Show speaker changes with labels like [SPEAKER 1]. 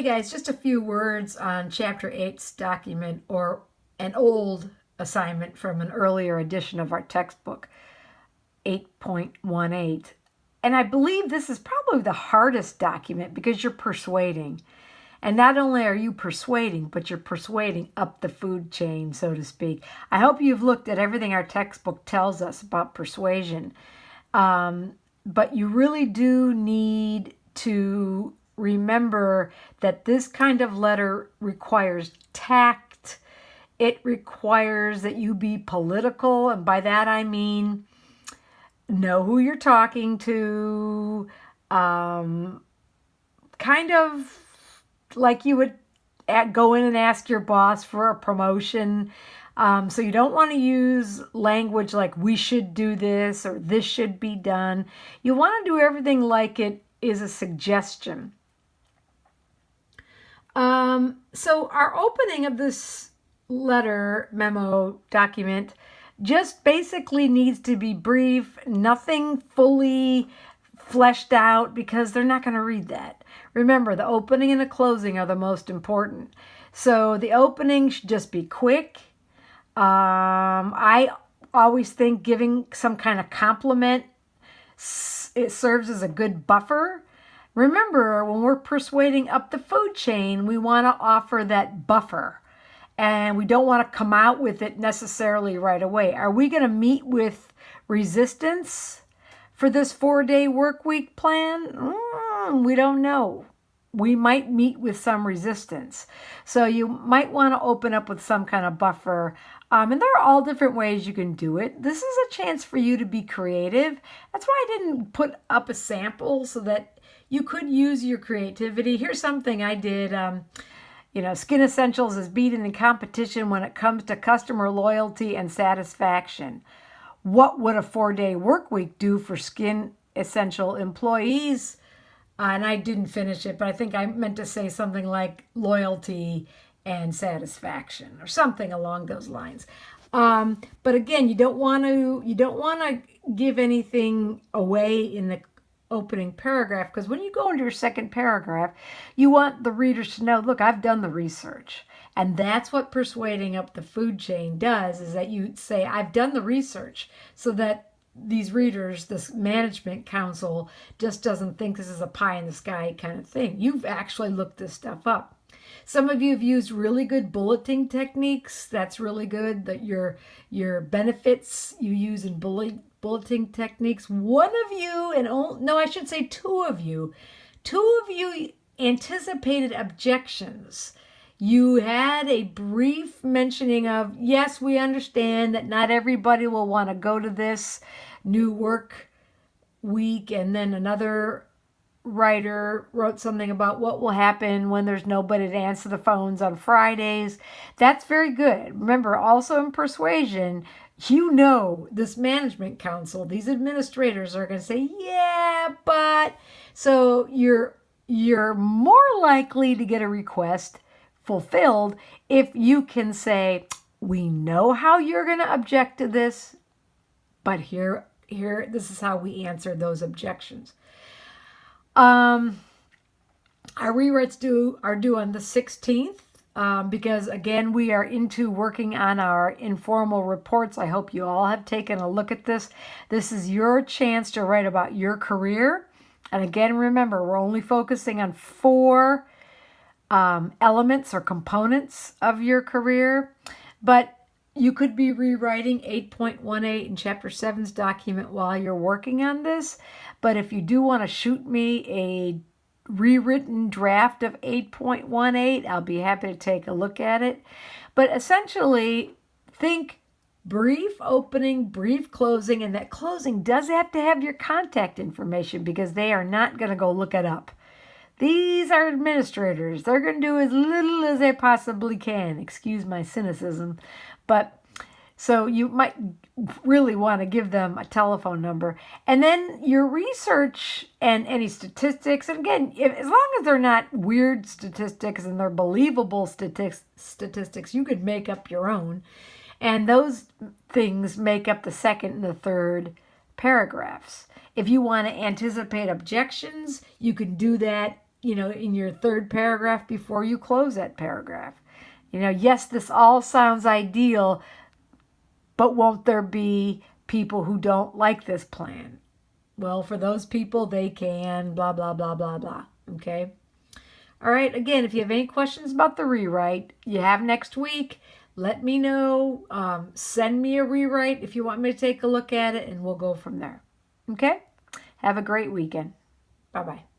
[SPEAKER 1] Hey guys, just a few words on Chapter 8's document, or an old assignment from an earlier edition of our textbook, 8.18. And I believe this is probably the hardest document because you're persuading. And not only are you persuading, but you're persuading up the food chain, so to speak. I hope you've looked at everything our textbook tells us about persuasion. But you really do need to remember that this kind of letter requires tact. It requires that you be political, and by that I mean know who you're talking to, kind of like you would go in and ask your boss for a promotion. So you don't want to use language like we should do this or this should be done. You want to do everything like it is a suggestion. So our opening of this letter, memo, document just basically needs to be brief, nothing fully fleshed out, because they're not going to read that. Remember, the opening and the closing are the most important. So the opening should just be quick. I always think giving some kind of compliment, it serves as a good buffer. Remember, when we're persuading up the food chain, we want to offer that buffer, and we don't want to come out with it necessarily right away. Are we going to meet with resistance for this 4-day work week plan? We don't know. We might meet with some resistance. So you might want to open up with some kind of buffer. And there are all different ways you can do it. This is a chance for you to be creative. That's why I didn't put up a sample, so that you could use your creativity. Here's something I did. Skin Essentials is beating the competition when it comes to customer loyalty and satisfaction. What would a 4-day work week do for Skin Essential employees? And I didn't finish it, but I think I meant to say something like loyalty and satisfaction, or something along those lines. But again, you don't want to give anything away in the opening paragraph, because when you go into your second paragraph, you want the readers to know, look, I've done the research. And that's what persuading up the food chain does, is that you say, I've done the research, so that these readers, this management council, just doesn't think this is a pie in the sky kind of thing. You've actually looked this stuff up. Some of you have used really good bulleting techniques. That's really good. That your benefits you use in bulleting techniques. One of you, I should say two of you anticipated objections. You had a brief mentioning of, yes, we understand that not everybody will want to go to this new work week. And then another writer wrote something about what will happen when there's nobody to answer the phones on Fridays. That's very good. Remember, also in persuasion, this management council, these administrators are going to say, yeah, but. So you're more likely to get a request fulfilled if you can say, we know how you're going to object to this, but here, this is how we answer those objections. Our rewrites are due on the 16th, because again, we are into working on our informal reports. I hope you all have taken a look at this. This is your chance to write about your career. And again, remember, we're only focusing on 4 elements or components of your career, but you could be rewriting 8.18 in Chapter 7's document while you're working on this. But if you do want to shoot me a rewritten draft of 8.18, I'll be happy to take a look at it. But essentially, think brief opening, brief closing, and that closing does have to have your contact information, because they are not going to go look it up. These are administrators. They're going to do as little as they possibly can. Excuse my cynicism. But so you might really want to give them a telephone number. And then your research and any statistics. And again, as long as they're not weird statistics and they're believable statistics, you could make up your own. And those things make up the second and the third paragraphs. If you want to anticipate objections, you can do that in your third paragraph before you close that paragraph. Yes, this all sounds ideal, but won't there be people who don't like this plan? Well, for those people, they can, blah, blah, blah, blah, blah. Okay? All right, again, if you have any questions about the rewrite, you have next week. Let me know. Send me a rewrite if you want me to take a look at it, and we'll go from there. Okay? Have a great weekend. Bye-bye.